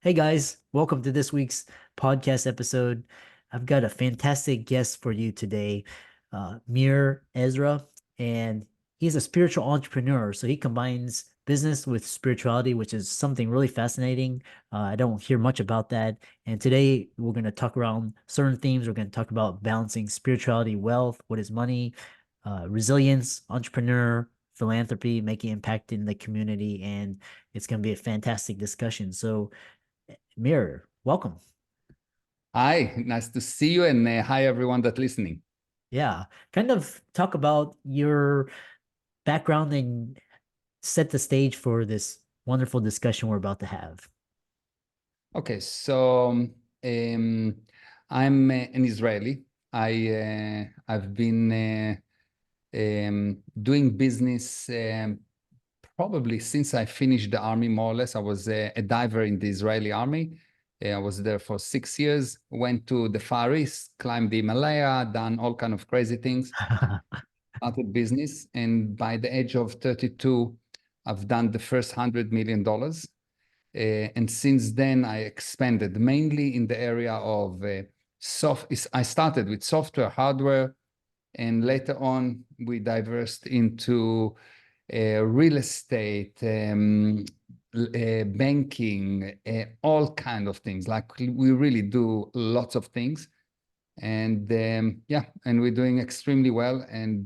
Hey guys, welcome to this week's podcast episode. I've got a fantastic guest for you today, Meir Ezra, and he's a spiritual entrepreneur. So he combines business with spirituality, which is something really fascinating. I don't hear much about that. And today we're going to talk around certain themes. We're going to talk about balancing spirituality, wealth, what is money, resilience, entrepreneur, philanthropy, making impact in the community, and it's going to be a fantastic discussion. So Mir, welcome. Hi, nice to see you, and hi everyone that's listening. Yeah, kind of talk about your background and set the stage for this wonderful discussion we're about to have. Okay, so I'm an Israeli. I've been doing business probably since I finished the army, more or less. I was a diver in the Israeli army. I was there for 6 years. Went to the Far East, climbed the Himalaya, done all kind of crazy things. Started business, and by the age of 32, I've done the first $100 million. And since then, I expanded mainly in the area of I started with software, hardware, and later on, we diversed into real estate, banking, all kind of things. Like we really do lots of things. And yeah, and we're doing extremely well. And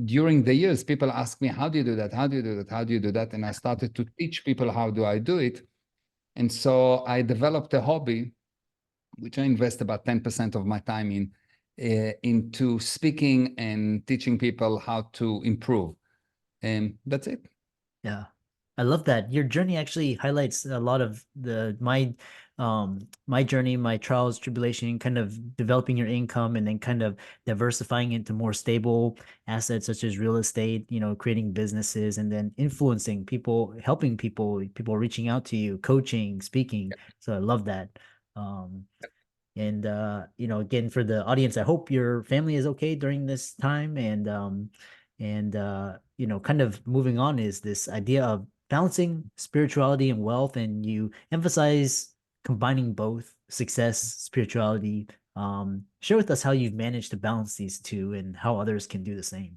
during the years, people ask me, how do you do that? How do you do that? How do you do that? And I started to teach people how do I do it. And so I developed a hobby, which I invest about 10% of my time in, into speaking and teaching people how to improve. And that's it. Yeah. I love that. Your journey actually highlights a lot of the my journey, my trials, tribulation, kind of developing your income and then kind of diversifying into more stable assets such as real estate, creating businesses and then influencing people, helping people reaching out to you, coaching, speaking. So I love that. Um and again, for the audience, I hope your family is okay during this time. And kind of moving on is this idea of balancing spirituality and wealth, and you emphasize combining both success, spirituality. Share with us how you've managed to balance these two and how others can do the same.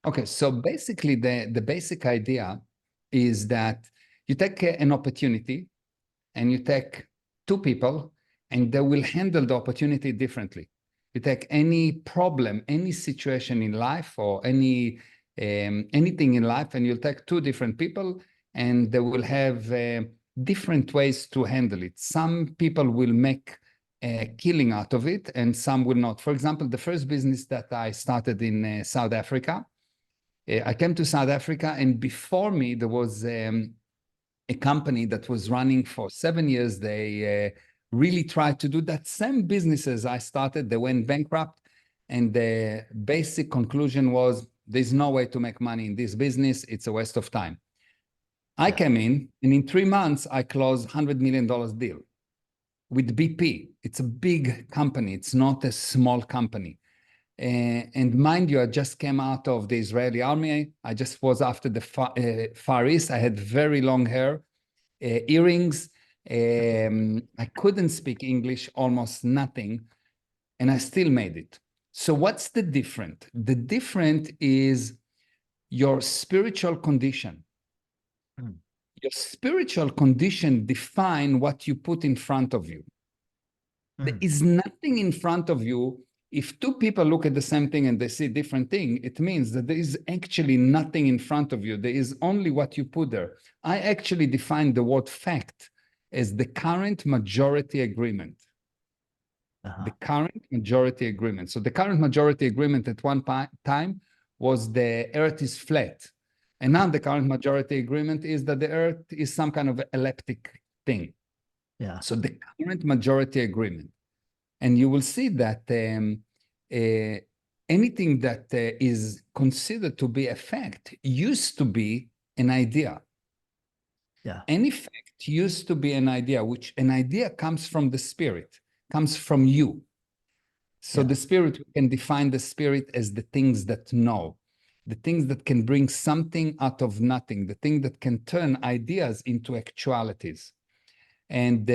Okay, so basically the basic idea is that you take an opportunity and you take two people and they will handle the opportunity differently. You take any problem, any situation in life or anything in life, and you'll take two different people and they will have different ways to handle it. Some people will make a killing out of it and some will not. For example, the first business that I started in South Africa, I came to South Africa, and before me, there was a company that was running for 7 years. They really tried to do that same business as I started. They went bankrupt. And the basic conclusion was there's no way to make money in this business. It's a waste of time. I Yeah. came in, and in 3 months, I closed $100 million deal with BP. It's a big company. It's not a small company. And mind you, I just came out of the Israeli army. I just was after the Far East. I had very long hair, earrings. I couldn't speak English, almost nothing, and I still made it. So what's the difference? The difference is your spiritual condition. Mm. Your spiritual condition define what you put in front of you. There Mm. is nothing in front of you. If two people look at the same thing and they see different thing, it means that there is actually nothing in front of you. There is only what you put there. I actually define the word fact as the current majority agreement. The Uh-huh. current majority agreement. So the current majority agreement at one time was the earth is flat. And now the current majority agreement is that the earth is some kind of elliptic thing. Yeah. So the current majority agreement. And you will see that anything that is considered to be a fact used to be an idea. Yeah. Any fact used to be an idea, which an idea comes from the spirit, comes from you. So Yeah. the spirit, we can define the spirit as the things that know, the things that can bring something out of nothing, the thing that can turn ideas into actualities. And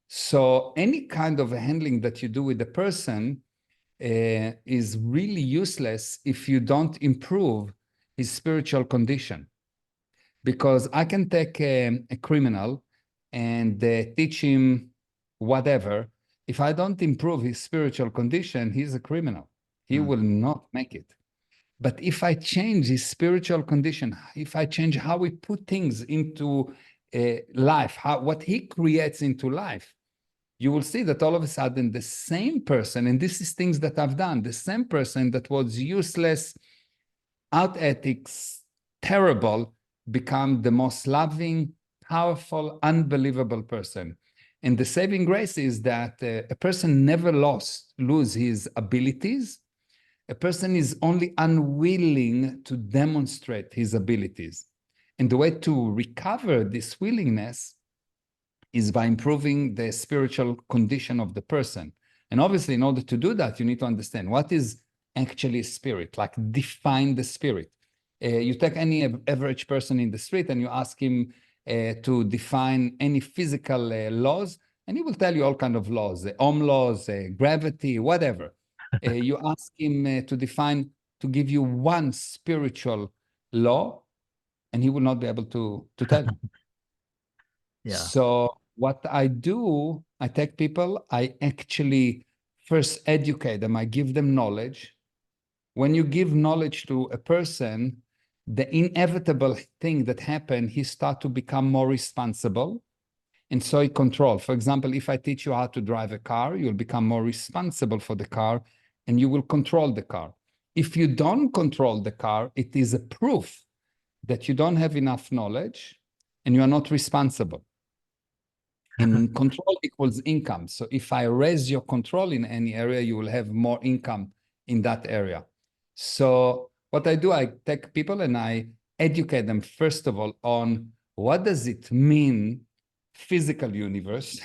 so any kind of handling that you do with the person is really useless if you don't improve his spiritual condition. Because I can take a criminal and teach him whatever. If I don't improve his spiritual condition, he's a criminal. He will not make it. But if I change his spiritual condition, if I change how we put things into life, what he creates into life, you will see that all of a sudden the same person, and this is things that I've done, the same person that was useless, out ethics, terrible, become the most loving, powerful, unbelievable person. And the saving grace is that a person never lose his abilities. A person is only unwilling to demonstrate his abilities. And the way to recover this willingness is by improving the spiritual condition of the person. And obviously, in order to do that, you need to understand what is actually spirit, like define the spirit. You take any average person in the street and you ask him to define any physical laws, and he will tell you all kinds of laws, the Ohm laws, gravity, whatever. You ask him to give you one spiritual law, and he will not be able to tell you. Yeah. So what I do, I take people, I actually first educate them, I give them knowledge. When you give knowledge to a person, the inevitable thing that happens, he starts to become more responsible. And so he control. For example, if I teach you how to drive a car, you'll become more responsible for the car and you will control the car. If you don't control the car, it is a proof that you don't have enough knowledge and you are not responsible. And control equals income. So if I raise your control in any area, you will have more income in that area. So what I do, I take people and I educate them, first of all, on what does it mean, physical universe,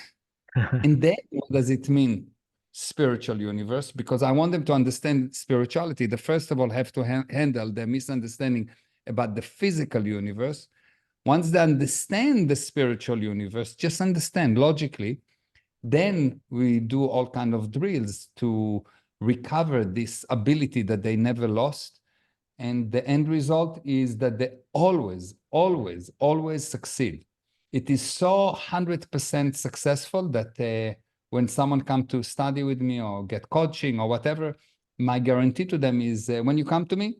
and then what does it mean, spiritual universe? Because I want them to understand spirituality. They first of all have to handle the misunderstanding about the physical universe. Once they understand the spiritual universe, just understand logically, then we do all kind of drills to recover this ability that they never lost. And the end result is that they always, always, always succeed. It is so 100% successful that when someone come to study with me or get coaching or whatever, my guarantee to them is when you come to me,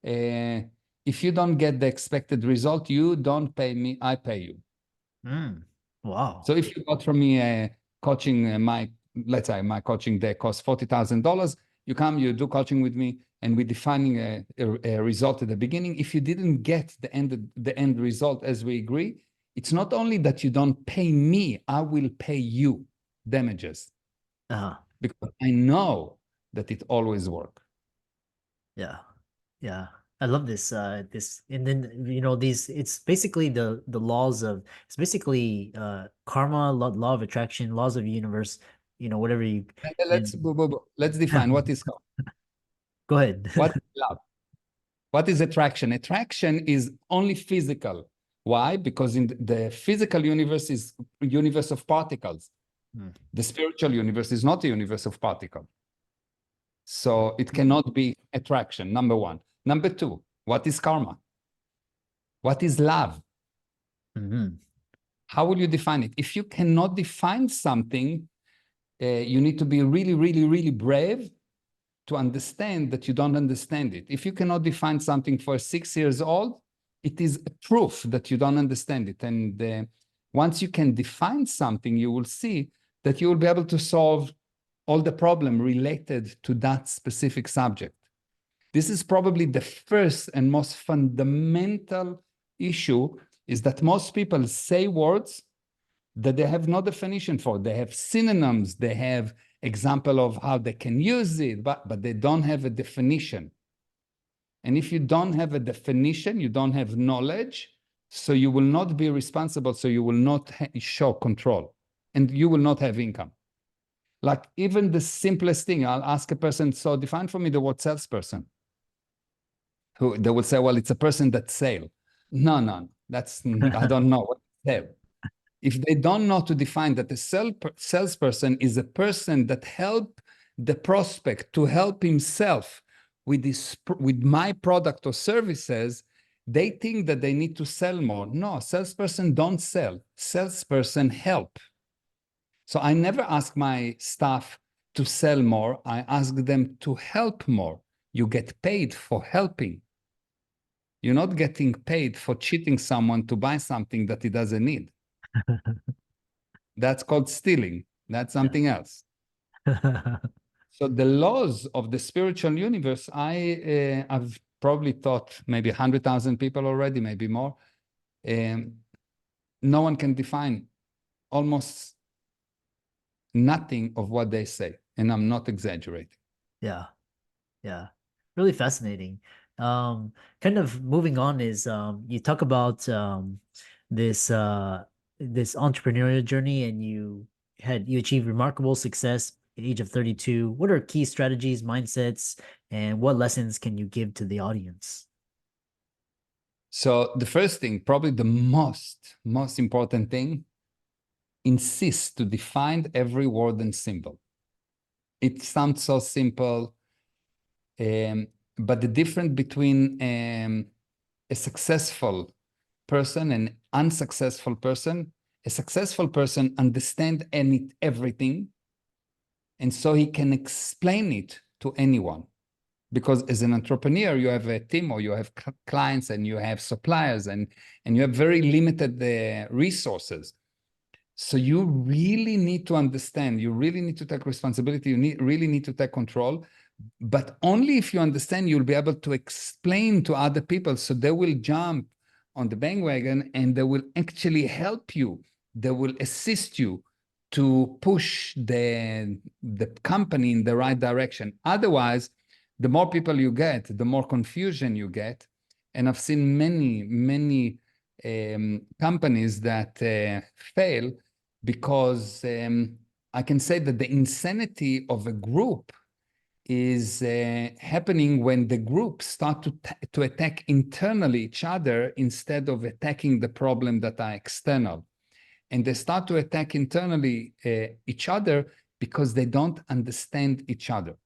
if you don't get the expected result, you don't pay me, I pay you. Wow. So if you got from me coaching, let's say my coaching day costs $40,000, you come, you do coaching with me, and we're defining a result at the beginning. If you didn't get the end result as we agree, it's not only that you don't pay me, I will pay you damages. Because I know that it always works. Yeah. Yeah. I love this. And then these. It's basically the laws of. It's basically karma, law of attraction, laws of universe. Whatever you. Let's And let's define what is karma. Go ahead. What is love? What is attraction? Attraction is only physical. Why? Because in the physical universe is a universe of particles. The spiritual universe is not a universe of particles. So it cannot be attraction, number one. Number two, what is karma? What is love? How will you define it? If you cannot define something, you need to be really, really, really brave to understand that you don't understand it. If you cannot define something for 6 years old, it is a proof that you don't understand it. And once you can define something, you will see that you will be able to solve all the problem related to that specific subject. This is probably the first and most fundamental issue, is that most people say words that they have no definition for. They have synonyms, they have example of how they can use it, but they don't have a definition. And if you don't have a definition, you don't have knowledge, so you will not be responsible, so you will not show control, and you will not have income. Like even the simplest thing, I'll ask a person, so define for me the word salesperson. Who they will say, well, it's a person that sell. No, that's, I don't know what sell. If they don't know to define that a salesperson is a person that help the prospect to help himself with with my product or services, they think that they need to sell more. No, salesperson don't sell. Salesperson help. So I never ask my staff to sell more. I ask them to help more. You get paid for helping. You're not getting paid for cheating someone to buy something that he doesn't need. That's called stealing. That's something else. So the laws of the spiritual universe, I've probably taught maybe 100,000 people already, maybe more. No one can define almost nothing of what they say, and I'm not exaggerating. Yeah. Yeah. Really fascinating. Kind of moving on is you talk about this this entrepreneurial journey and you achieved remarkable success at the age of 32. What are key strategies, mindsets, and what lessons can you give to the audience? So the first thing, probably the most important thing, insist to define every word and symbol. It sounds so simple, but the difference between a successful person and unsuccessful person, a successful person understands everything, and so he can explain it to anyone. Because as an entrepreneur, you have a team or you have clients and you have suppliers and you have very limited resources. So you really need to understand, you really need to take responsibility, you really need to take control, but only if you understand, you'll be able to explain to other people so they will jump on the bandwagon and they will actually help you. They will assist you to push the company in the right direction. Otherwise, the more people you get, the more confusion you get. And I've seen many companies that fail because I can say that the insanity of a group is happening when the groups start to attack internally each other instead of attacking the problem that are external. And they start to attack internally each other because they don't understand each other.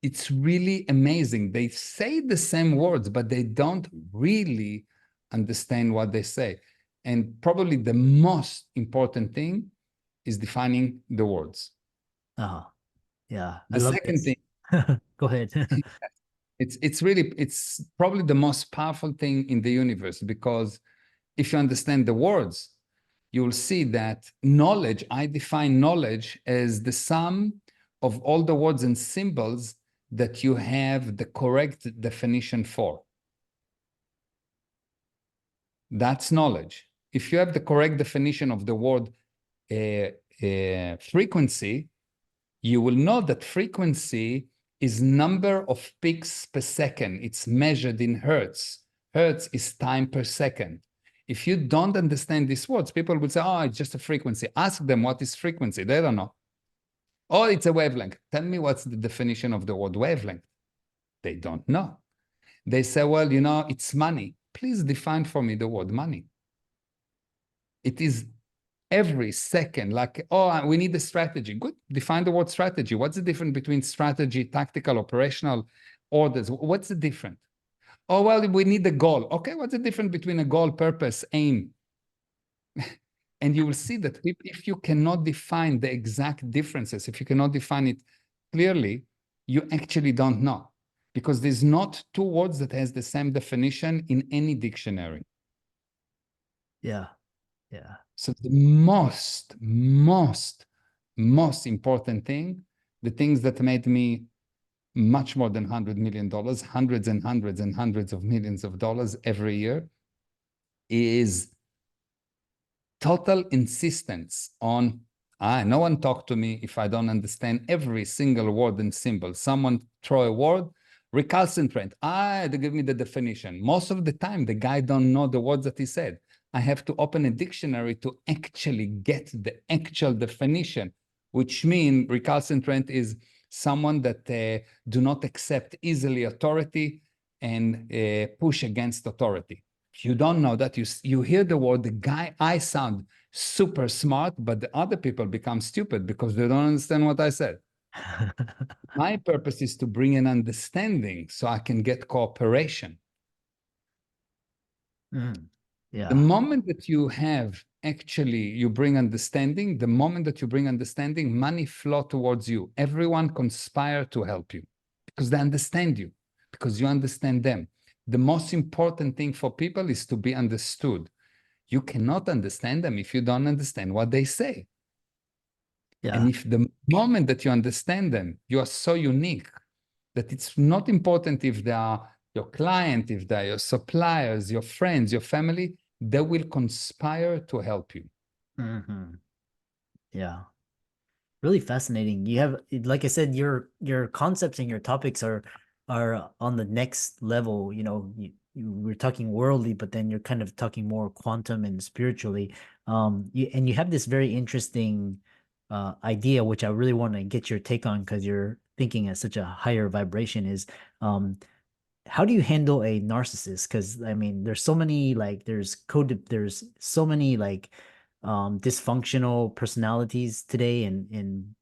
It's really amazing. They say the same words, but they don't really understand what they say. And probably the most important thing is defining the words. Uh-huh. Yeah, I The love second this. thing, Go ahead. it's probably the most powerful thing in the universe, because if you understand the words, you'll see that knowledge, I define knowledge as the sum of all the words and symbols that you have the correct definition for. That's knowledge. If you have the correct definition of the word frequency, you will know that frequency is number of peaks per second. It's measured in hertz. Hertz is time per second. If you don't understand these words, people will say, oh, it's just a frequency. Ask them what is frequency. They don't know. Oh, it's a wavelength. Tell me what's the definition of the word wavelength. They don't know. They say, well, you know, it's money. Please define for me the word money. It is every second, like, oh, we need a strategy. Good, define the word strategy. What's the difference between strategy, tactical, operational orders? What's the difference? Oh, well, we need a goal. Okay, what's the difference between a goal, purpose, aim? And you will see that if you cannot define the exact differences, if you cannot define it clearly, you actually don't know. Because there's not two words that has the same definition in any dictionary. Yeah. Yeah. So the most important thing, the things that made me much more than $100 million, hundreds and hundreds and hundreds of millions of dollars every year, is total insistence on, no one talk to me if I don't understand every single word and symbol. Someone throw a word, recalcitrant. They give me the definition. Most of the time, the guy don't know the words that he said. I have to open a dictionary to actually get the actual definition, which means recalcitrant is someone that do not accept easily authority and push against authority. If you don't know that, you hear the word, the guy, I sound super smart, but the other people become stupid because they don't understand what I said. My purpose is to bring an understanding so I can get cooperation. Mm. The Yeah. moment that you have actually, you bring understanding, the moment that you bring understanding, money flow towards you. Everyone conspire to help you because they understand you, because you understand them. The most important thing for people is to be understood. You cannot understand them if you don't understand what they say. And Yeah. if the moment that you understand them, you are so unique that it's not important if they are your client, if they're your suppliers, your friends, your family, they will conspire to help you. Hmm. Yeah. Really fascinating. You have, like I said, your concepts and your topics are on the next level. We're talking worldly, but then you're kind of talking more quantum and spiritually. And you have this very interesting idea, which I really want to get your take on because you're thinking at such a higher vibration. Is how do you handle a narcissist? Because I mean, there's so many like there's so many like dysfunctional personalities today, and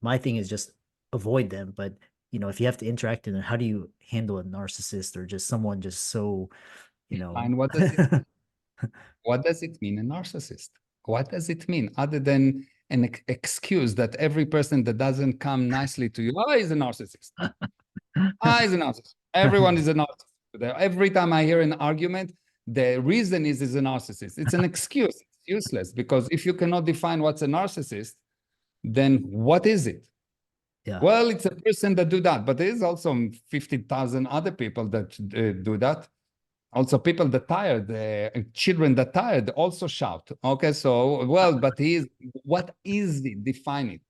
my thing is just avoid them. But if you have to interact with them, how do you handle a narcissist or just someone just so you know And what does it mean? What does it mean, a narcissist? What does it mean other than an excuse that every person that doesn't come nicely to you, oh, he's a narcissist. He's a narcissist. Everyone is a narcissist. Every time I hear an argument, the reason is a narcissist. It's an excuse. It's useless because if you cannot define what's a narcissist, then what is it? Yeah. Well, it's a person that do that, but there is also 50,000 other people that do that. Also, people that tired, children that tired also shout. Okay, so, well, but what is it? Define it.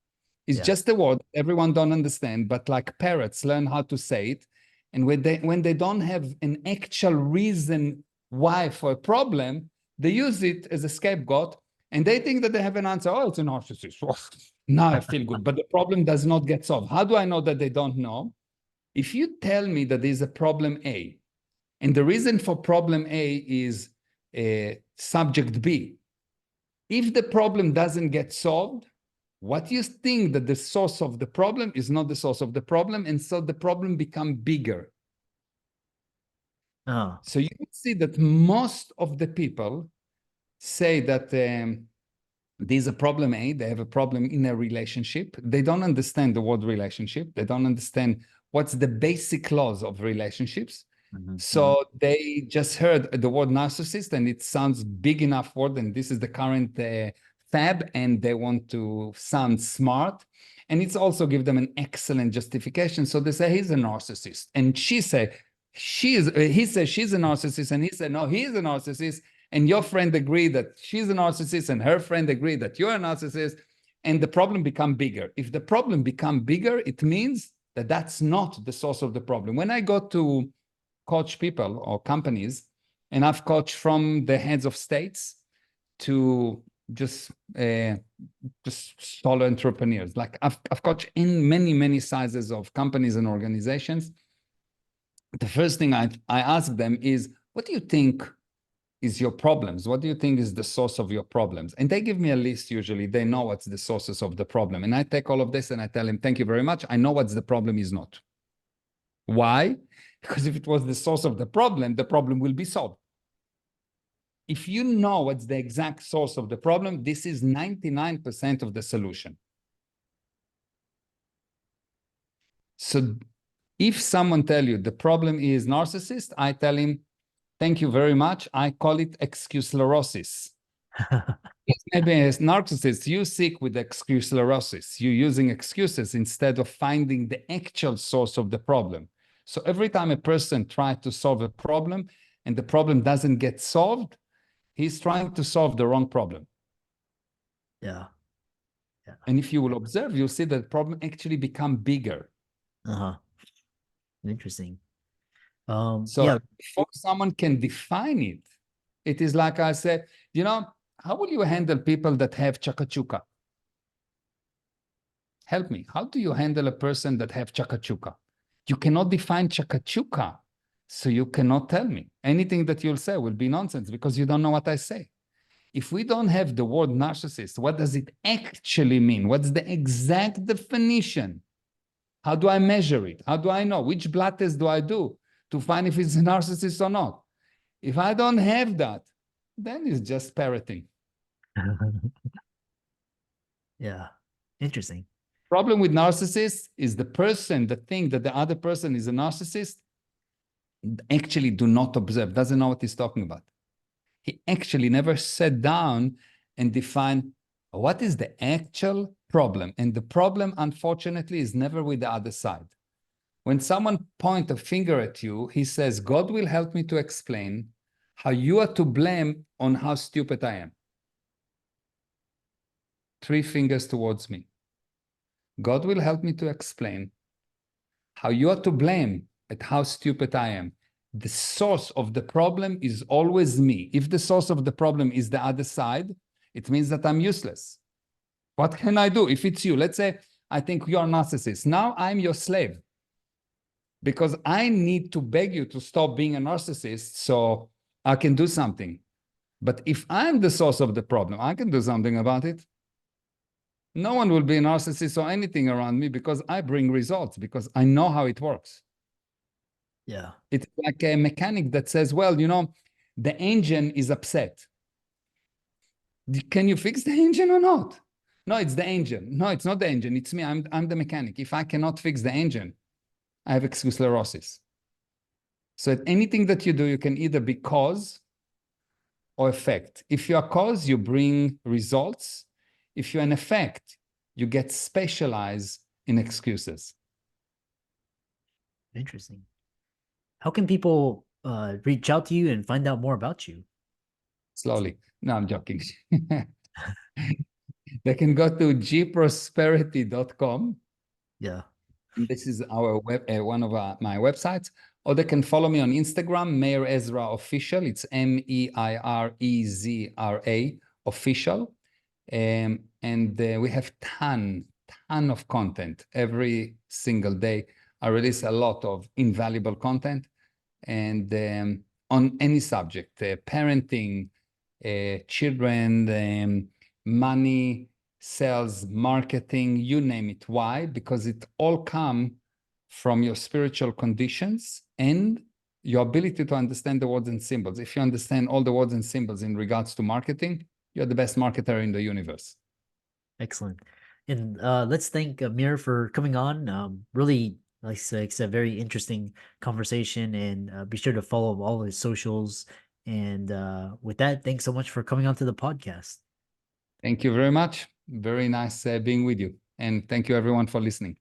It's Yeah. just a word everyone don't understand, but like parrots learn how to say it. And when they don't have an actual reason why for a problem, they use it as a scapegoat and they think that they have an answer. Oh, it's a narcissist. Now I feel good. But the problem does not get solved. How do I know that they don't know? If you tell me that there's a problem A, and the reason for problem A is subject B, if the problem doesn't get solved, what you think that the source of the problem is not the source of the problem, and so the problem become bigger. Oh. So you can see that most of the people say that there's a problem A, they have a problem in a relationship. They don't understand the word relationship. They don't understand what's the basic laws of relationships. Mhm. So they just heard the word narcissist and it sounds big enough word, and this is the current fab, and they want to sound smart. And it's also give them an excellent justification. So they say he's a narcissist, and he says she's a narcissist, and he said no, he's a narcissist. And your friend agreed that she's a narcissist, and her friend agreed that you're a narcissist, and the problem become bigger. If the problem become bigger, it means that that's not the source of the problem. When I go to coach people or companies, and I've coached from the heads of states to just solo entrepreneurs. Like I've coached in many sizes of companies and organizations. The first thing I ask them is, what do you think is your problems? What do you think is the source of your problems? And they give me a list. Usually they know what's the sources of the problem. And I take all of this and I tell them, thank you very much. I know what's the problem is not. Why? Because if it was the source of the problem will be solved. If you know what's the exact source of the problem, this is 99% of the solution. So if someone tell you the problem is narcissist, I tell him, thank you very much. I call it excuse sclerosis. Maybe as narcissists, you seek with excuse sclerosis. You're using excuses instead of finding the actual source of the problem. So every time a person tries to solve a problem and the problem doesn't get solved, he's trying to solve the wrong problem. Yeah. Yeah. And if you will observe, you'll see that the problem actually become bigger. Uh-huh. Interesting. So Yeah. before someone can define it, it is like I said, how will you handle people that have chakachuka? Help me. How do you handle a person that have chakachuka? You cannot define chakachuka, so you cannot tell me. Anything that you'll say will be nonsense because you don't know what I say. If we don't have the word narcissist, what does it actually mean? What's the exact definition? How do I measure it? How do I know? Which blood test do I do to find if it's a narcissist or not? If I don't have that, then it's just parroting. Yeah. Interesting. Problem with narcissists is the person that think that the other person is a narcissist actually do not observe, doesn't know what he's talking about. He actually never sat down and defined what is the actual problem. And the problem, unfortunately, is never with the other side. When someone point a finger at you, he says, God will help me to explain how you are to blame on how stupid I am. 3 fingers towards me. God will help me to explain how you are to blame at how stupid I am. The source of the problem is always me. If the source of the problem is the other side, it means that I'm useless. What can I do? If it's you, let's say I think you're a narcissist. Now I'm your slave because I need to beg you to stop being a narcissist so I can do something. But if I'm the source of the problem, I can do something about it. No one will be a narcissist or anything around me because I bring results, because I know how it works. Yeah. It's like a mechanic that says, well, you know, the engine is upset. Can you fix the engine or not? No, it's the engine. No, it's not the engine. It's me. I'm the mechanic. If I cannot fix the engine, I have acute sclerosis. So anything that you do, you can either be cause or effect. If you are cause, you bring results. If you're an effect, you get specialized in excuses. Interesting. How can people reach out to you and find out more about you? Slowly. No, I'm joking. They can go to gprosperity.com. Yeah. And this is our one of my websites. Or they can follow me on Instagram, Meir Ezra Official. It's MEIREZRA Official. And we have ton of content every single day. I release a lot of invaluable content and on any subject, parenting, children, money, sales, marketing, you name it. Why? Because it all come from your spiritual conditions and your ability to understand the words and symbols. If you understand all the words and symbols in regards to marketing, you're the best marketer in the universe. Excellent. And let's thank Amir for coming on. Really, like I said, very interesting conversation. And be sure to follow all his socials. And with that, thanks so much for coming on to the podcast. Thank you very much. Very nice being with you. And thank you everyone for listening.